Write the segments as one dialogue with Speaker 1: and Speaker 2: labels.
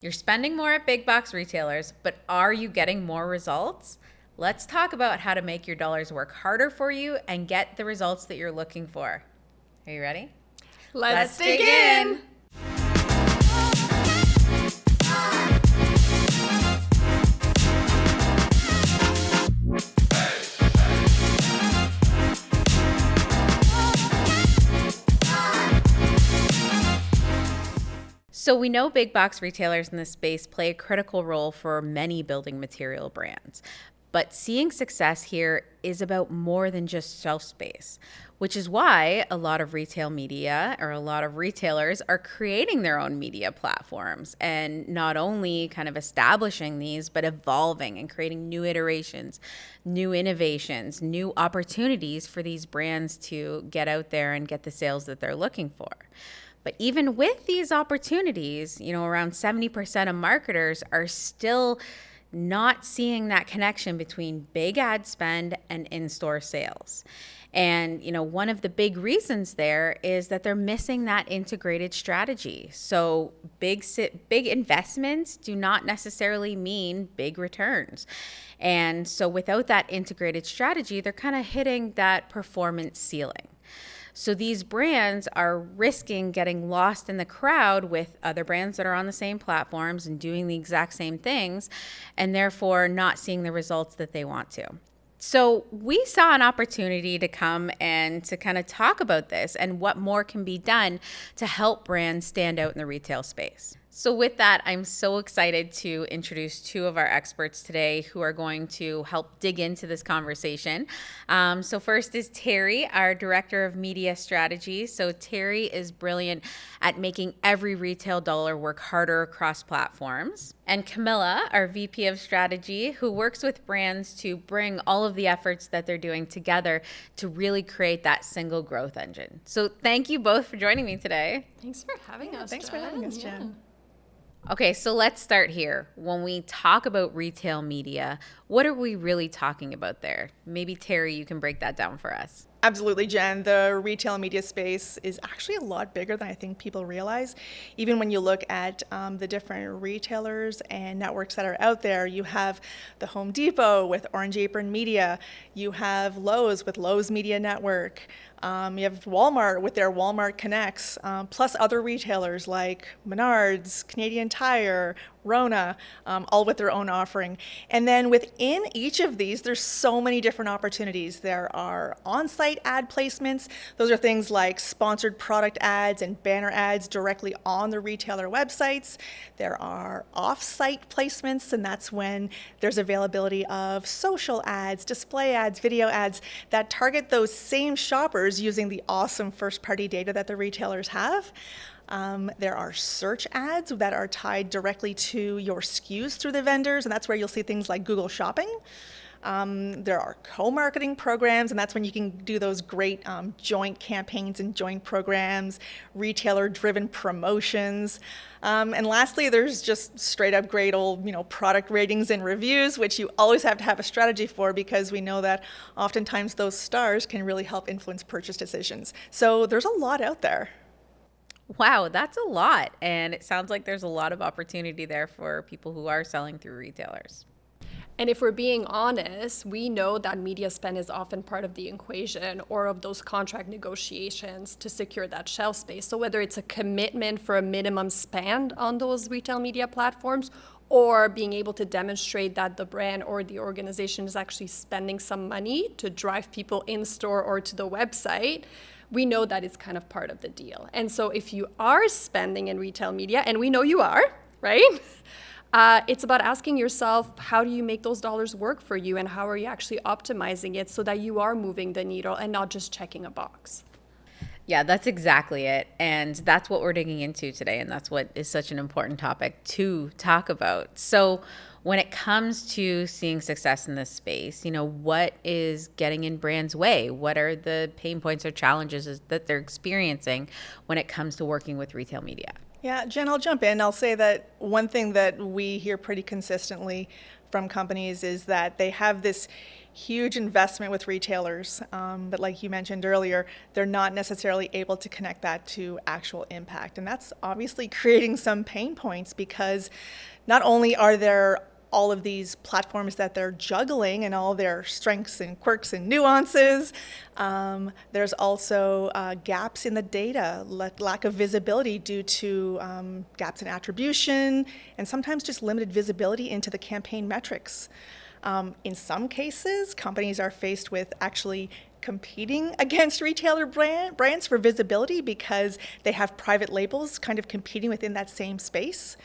Speaker 1: You're spending more at big box retailers, but are you getting more results? Let's talk about how to make your dollars work harder for you and get the results that you're looking for. Are you ready?
Speaker 2: Let's dig in.
Speaker 1: So we know big box retailers in this space play a critical role for many building material brands. But seeing success here is about more than just shelf space, which is why a lot of retail media or a lot of retailers are creating their own media platforms and not only kind of establishing these, but evolving and creating new iterations, new innovations, new opportunities for these brands to get out there and get the sales that they're looking for. But even with these opportunities, around 70% of marketers are still not seeing that connection between big ad spend and in-store sales. And, one of the big reasons there is that they're missing that integrated strategy. So big investments do not necessarily mean big returns. And so without that integrated strategy, they're kind of hitting that performance ceiling. So these brands are risking getting lost in the crowd with other brands that are on the same platforms and doing the exact same things, and therefore not seeing the results that they want to. So we saw an opportunity to come and to kind of talk about this and what more can be done to help brands stand out in the retail space. So with that, I'm so excited to introduce two of our experts today who are going to help dig into this conversation. So first is Terri, our Director of Media Strategy. So Terri is brilliant at making every retail dollar work harder across platforms. And Kamila, our VP of Strategy, who works with brands to bring all of the efforts that they're doing together to really create that single growth engine. So thank you both for joining me today.
Speaker 2: Thanks for having us.
Speaker 3: Thanks for having us, Jen.
Speaker 1: Okay, so let's start here. When we talk about retail media, what are we really talking about there? Maybe Terri, you can break that down for us.
Speaker 3: Absolutely, Jen. The retail media space is actually a lot bigger than I think people realize. Even when you look at the different retailers and networks that are out there, you have the Home Depot with Orange Apron Media, you have Lowe's with Lowe's Media Network, you have Walmart with their Walmart Connects, plus other retailers like Menards, Canadian Tire, Rona, all with their own offering. And then within each of these, there's so many different opportunities. There are on-site ad placements. Those are things like sponsored product ads and banner ads directly on the retailer websites. There are off-site placements, and that's when there's availability of social ads, display ads, video ads that target those same shoppers using the awesome first-party data that the retailers have. There are search ads that are tied directly to your SKUs through the vendors, and that's where you'll see things like Google Shopping. There are co-marketing programs, and that's when you can do those great joint campaigns and joint programs, retailer-driven promotions. And lastly, there's just straight up great old, product ratings and reviews, which you always have to have a strategy for because we know that oftentimes those stars can really help influence purchase decisions. So there's a lot out there.
Speaker 1: Wow, that's a lot. And it sounds like there's a lot of opportunity there for people who are selling through retailers.
Speaker 2: And if we're being honest, we know that media spend is often part of the equation or of those contract negotiations to secure that shelf space. So whether it's a commitment for a minimum spend on those retail media platforms or being able to demonstrate that the brand or the organization is actually spending some money to drive people in store or to the website, we know that it's kind of part of the deal. And so if you are spending in retail media, and we know you are, right? It's about asking yourself, how do you make those dollars work for you, and how are you actually optimizing it so that you are moving the needle and not just checking a box?
Speaker 1: Yeah, that's exactly it. And that's what we're digging into today. And that's what is such an important topic to talk about. So when it comes to seeing success in this space, what is getting in brands' way? What are the pain points or challenges that they're experiencing when it comes to working with retail media?
Speaker 3: Yeah, Jen, I'll jump in. I'll say that one thing that we hear pretty consistently from companies is that they have this huge investment with retailers, but like you mentioned earlier, they're not necessarily able to connect that to actual impact. And that's obviously creating some pain points, because not only are there all of these platforms that they're juggling and all their strengths and quirks and nuances, there's also gaps in the data, lack of visibility due to gaps in attribution, and sometimes just limited visibility into the campaign metrics. In some cases, companies are faced with actually competing against retailer brands for visibility because they have private labels kind of competing within that same space.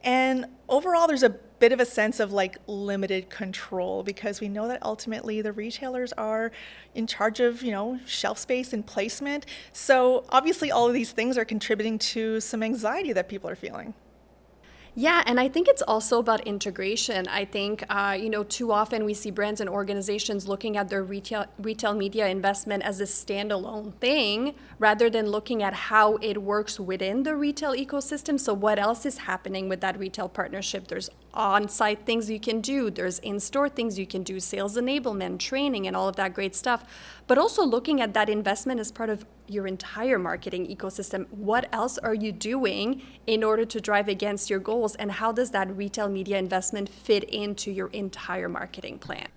Speaker 3: And overall, there's a bit of a sense of like limited control, because we know that ultimately the retailers are in charge of, shelf space and placement. So obviously all of these things are contributing to some anxiety that people are feeling.
Speaker 2: Yeah, and I think it's also about integration. I think, too often we see brands and organizations looking at their retail media investment as a standalone thing, rather than looking at how it works within the retail ecosystem. So what else is happening with that retail partnership? There's on-site things you can do, there's in-store things you can do, sales enablement, training, and all of that great stuff. But also looking at that investment as part of your entire marketing ecosystem. What else are you doing in order to drive against your goals, and how does that retail media investment fit into your entire marketing plan?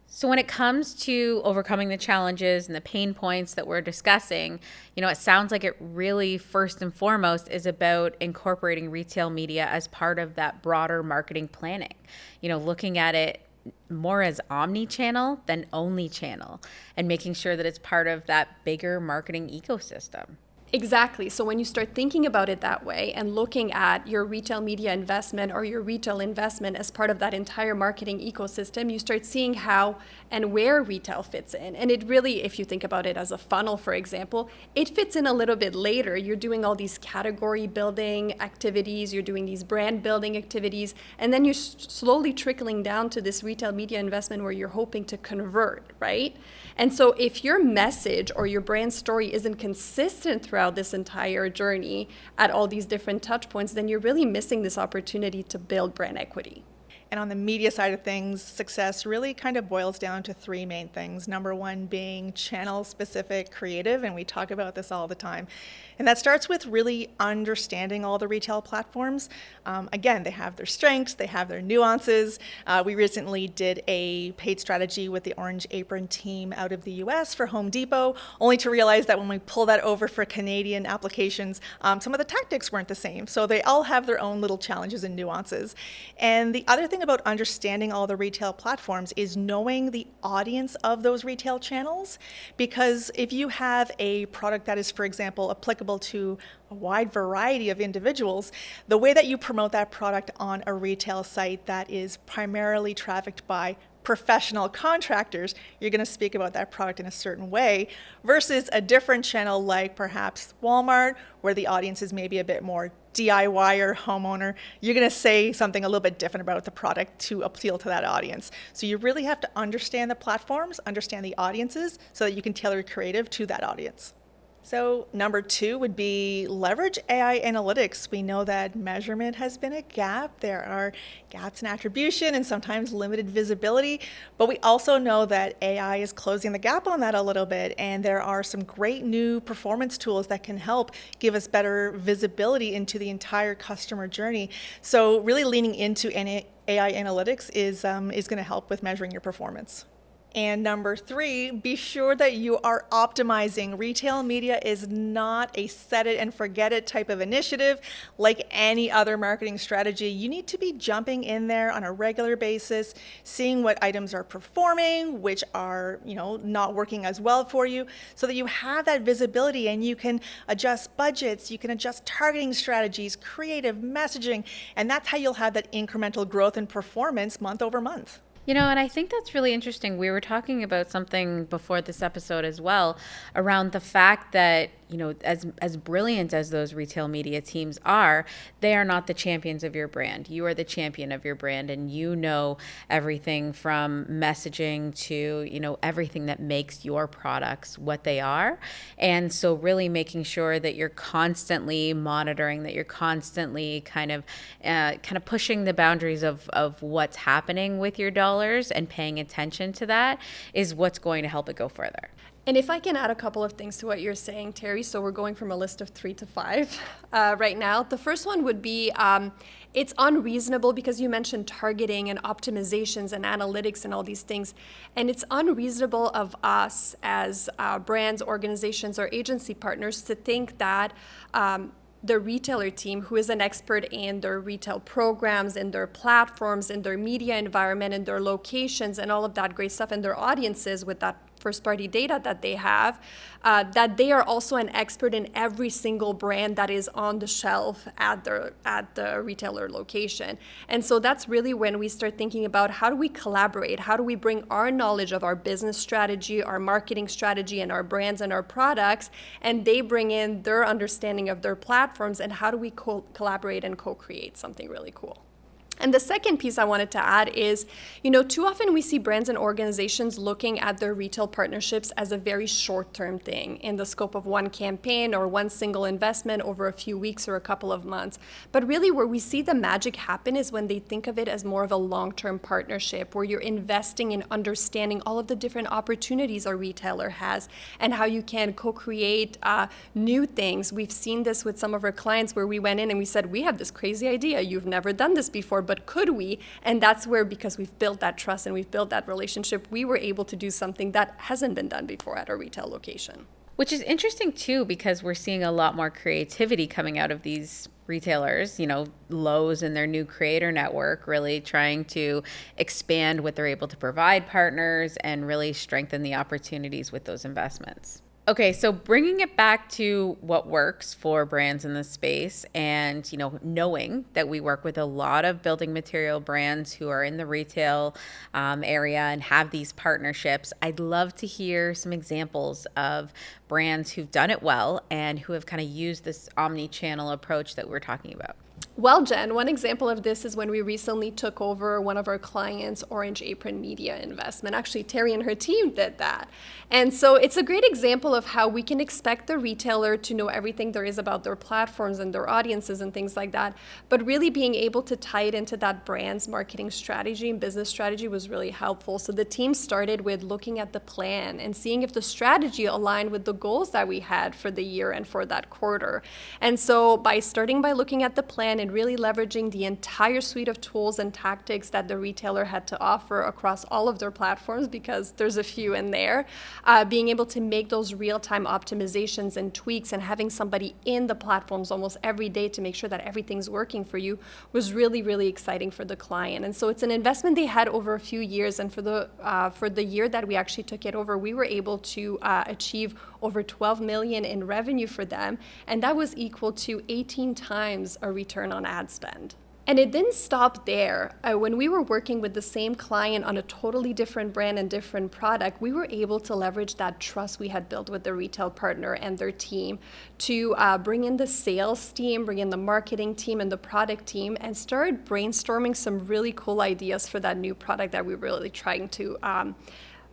Speaker 1: So when it comes to overcoming the challenges and the pain points that we're discussing, it sounds like it really first and foremost is about incorporating retail media as part of that broader marketing planning. Looking at it more as omni-channel than only channel, and making sure that it's part of that bigger marketing ecosystem.
Speaker 2: Exactly. So when you start thinking about it that way and looking at your retail media investment or your retail investment as part of that entire marketing ecosystem, you start seeing how and where retail fits in. And it really, if you think about it as a funnel, for example, it fits in a little bit later. You're doing all these category building activities, you're doing these brand building activities, and then you're slowly trickling down to this retail media investment where you're hoping to convert, right? And so if your message or your brand story isn't consistent throughout this entire journey at all these different touch points, then you're really missing this opportunity to build brand equity.
Speaker 3: And on the media side of things, success really kind of boils down to three main things. Number one being channel-specific creative, and we talk about this all the time. And that starts with really understanding all the retail platforms. Again, they have their strengths, they have their nuances. We recently did a paid strategy with the Orange Apron team out of the US for Home Depot, only to realize that when we pull that over for Canadian applications, some of the tactics weren't the same. So they all have their own little challenges and nuances. And the other thing about understanding all the retail platforms is knowing the audience of those retail channels, because if you have a product that is, for example, applicable to a wide variety of individuals, the way that you promote that product on a retail site that is primarily trafficked by professional contractors, you're going to speak about that product in a certain way, versus a different channel like perhaps Walmart, where the audience is maybe a bit more DIY or homeowner. You're going to say something a little bit different about the product to appeal to that audience. So you really have to understand the platforms, understand the audiences, so that you can tailor creative to that audience. So number two would be leverage AI analytics. We know that measurement has been a gap. There are gaps in attribution and sometimes limited visibility, but we also know that AI is closing the gap on that a little bit, and there are some great new performance tools that can help give us better visibility into the entire customer journey. So really leaning into AI analytics is going to help with measuring your performance. And number three, be sure that you are optimizing. Retail media is not a set it and forget it type of initiative. Like any other marketing strategy, you need to be jumping in there on a regular basis, seeing what items are performing, which are, not working as well for you, so that you have that visibility and you can adjust budgets, you can adjust targeting strategies, creative messaging, and that's how you'll have that incremental growth and performance month over month.
Speaker 1: And I think that's really interesting. We were talking about something before this episode as well around the fact that, as brilliant as those retail media teams are, they are not the champions of your brand. You are the champion of your brand, and you know everything from messaging to, everything that makes your products what they are. And so really making sure that you're constantly monitoring, that you're constantly kind of pushing the boundaries of what's happening with your dollars and paying attention to that is what's going to help it go further.
Speaker 2: And if I can add a couple of things to what you're saying, Terri, so we're going from a list of 3 to 5 right now. The first one would be it's unreasonable, because you mentioned targeting and optimizations and analytics and all these things. And it's unreasonable of us as brands, organizations, or agency partners to think that the retailer team, who is an expert in their retail programs, in their platforms, in their media environment, in their locations, and all of that great stuff, and their audiences with that first-party data that they have, that they are also an expert in every single brand that is on the shelf at the retailer location. And so that's really when we start thinking about how do we collaborate? How do we bring our knowledge of our business strategy, our marketing strategy, and our brands and our products, and they bring in their understanding of their platforms, and how do we collaborate and co-create something really cool? And the second piece I wanted to add is, too often we see brands and organizations looking at their retail partnerships as a very short-term thing in the scope of one campaign or one single investment over a few weeks or a couple of months. But really where we see the magic happen is when they think of it as more of a long-term partnership, where you're investing in understanding all of the different opportunities a retailer has and how you can co-create new things. We've seen this with some of our clients where we went in and we said, we have this crazy idea. You've never done this before, but could we? And that's where, because we've built that trust and we've built that relationship, we were able to do something that hasn't been done before at our retail location.
Speaker 1: Which is interesting too, because we're seeing a lot more creativity coming out of these retailers, Lowe's and their new creator network, really trying to expand what they're able to provide partners and really strengthen the opportunities with those investments. Okay, so bringing it back to what works for brands in this space, and knowing that we work with a lot of building material brands who are in the retail area and have these partnerships, I'd love to hear some examples of brands who've done it well and who have kind of used this omni-channel approach that we're talking about.
Speaker 2: Well, Jen, one example of this is when we recently took over one of our clients' Orange Apron media investment. Actually, Terri and her team did that. And so it's a great example of how we can expect the retailer to know everything there is about their platforms and their audiences and things like that, but really being able to tie it into that brand's marketing strategy and business strategy was really helpful. So the team started with looking at the plan and seeing if the strategy aligned with the goals that we had for the year and for that quarter. And so by starting by looking at the plan and really leveraging the entire suite of tools and tactics that the retailer had to offer across all of their platforms, because there's a few in there, being able to make those real-time optimizations and tweaks and having somebody in the platforms almost every day to make sure that everything's working for you was really, really exciting for the client. And so it's an investment they had over a few years, and for the year that we actually took it over, we were able to achieve over $12 million in revenue for them, and that was equal to 18 times a return on ad spend. And it didn't stop there. When we were working with the same client on a totally different brand and different product, we were able to leverage that trust we had built with the retail partner and their team to bring in the sales team, bring in the marketing team and the product team, and start brainstorming some really cool ideas for that new product that we were really trying to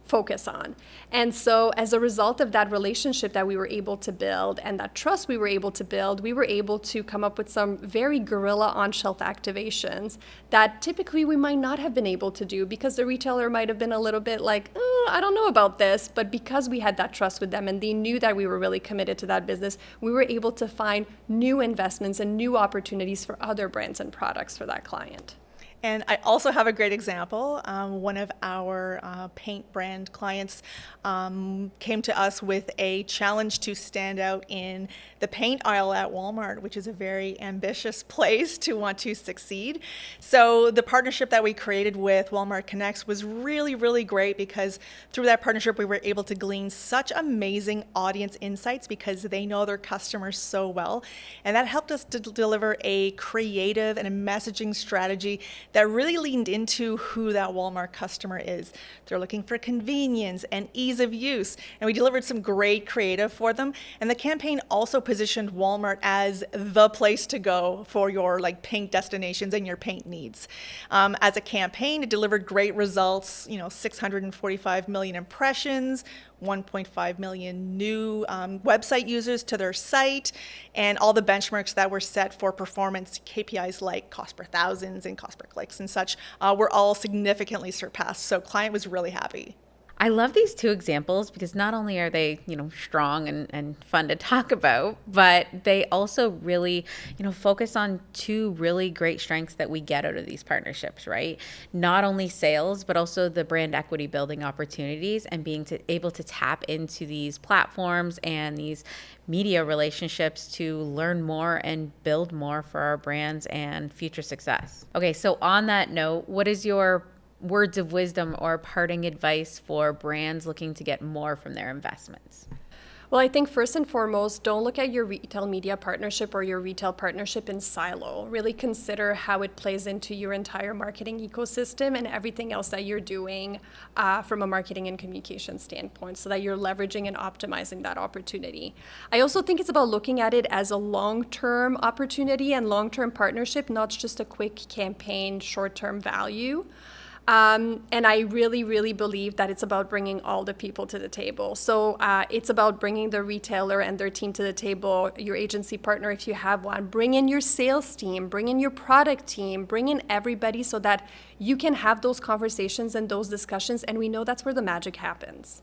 Speaker 2: focus on. And so as a result of that relationship that we were able to build and that trust we were able to build, we were able to come up with some very guerrilla on-shelf activations that typically we might not have been able to do because the retailer might have been a little bit like, I don't know about this. But because we had that trust with them and they knew that we were really committed to that business, we were able to find new investments and new opportunities for other brands and products for that client.
Speaker 3: And I also have a great example. One of our paint brand clients came to us with a challenge to stand out in the paint aisle at Walmart, which is a very ambitious place to want to succeed. So the partnership that we created with Walmart Connects was really, really great because through that partnership, we were able to glean such amazing audience insights because they know their customers so well. And that helped us to deliver a creative and a messaging strategy that really leaned into who that Walmart customer is. They're looking for convenience and ease of use, and we delivered some great creative for them. And the campaign also positioned Walmart as the place to go for your like paint destinations and your paint needs. As a campaign, it delivered great results, 645 million impressions, 1.5 million new website users to their site, and all the benchmarks that were set for performance KPIs like cost per thousands and cost per clicks and such were all significantly surpassed. So client was really happy.
Speaker 1: I love these two examples because not only are they, strong and fun to talk about, but they also really, focus on two really great strengths that we get out of these partnerships, right? Not only sales, but also the brand equity building opportunities and being able to tap into these platforms and these media relationships to learn more and build more for our brands and future success. Okay, so on that note, what is your words of wisdom or parting advice for brands looking to get more from their investments?
Speaker 2: Well, I think first and foremost, don't look at your retail media partnership or your retail partnership in silo. Really consider how it plays into your entire marketing ecosystem and everything else that you're doing from a marketing and communication standpoint, so that you're leveraging and optimizing that opportunity. I also think it's about looking at it as a long-term opportunity and long-term partnership, not just a quick campaign, short-term value. And I really, really believe that it's about bringing all the people to the table. So it's about bringing the retailer and their team to the table, your agency partner if you have one. Bring in your sales team, bring in your product team, bring in everybody so that you can have those conversations and those discussions. And we know that's where the magic happens.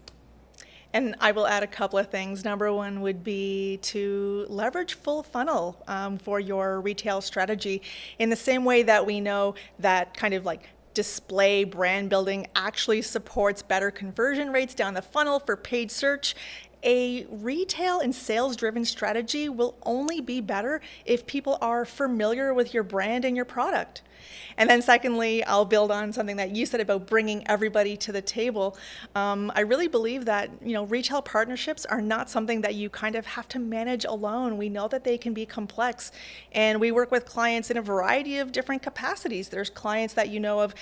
Speaker 3: And I will add a couple of things. Number one would be to leverage full funnel for your retail strategy in the same way that we know that kind of like display brand building actually supports better conversion rates down the funnel for paid search. A retail and sales-driven strategy will only be better if people are familiar with your brand and your product. And then secondly, I'll build on something that you said about bringing everybody to the table. I really believe that, retail partnerships are not something that you kind of have to manage alone. We know that they can be complex, and we work with clients in a variety of different capacities. There's clients that you know of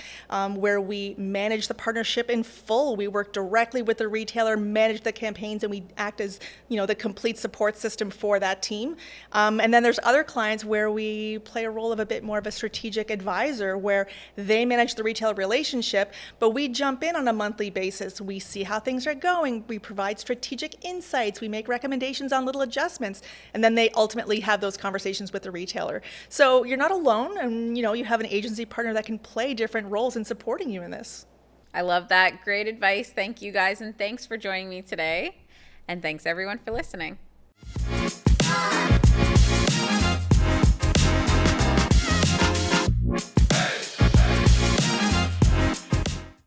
Speaker 3: where we manage the partnership in full. We work directly with the retailer, manage the campaigns, and we act as, the complete support system for that team. And then there's other clients where we play a role of a bit more of a strategic advisor, where they manage the retail relationship, but we jump in on a monthly basis. We see how things are going. We provide strategic insights. We make recommendations on little adjustments, and then they ultimately have those conversations with the retailer. So you're not alone, and you have an agency partner that can play different roles in supporting you in this.
Speaker 1: I love that. Great advice. Thank you guys, and thanks for joining me today. And thanks everyone for listening.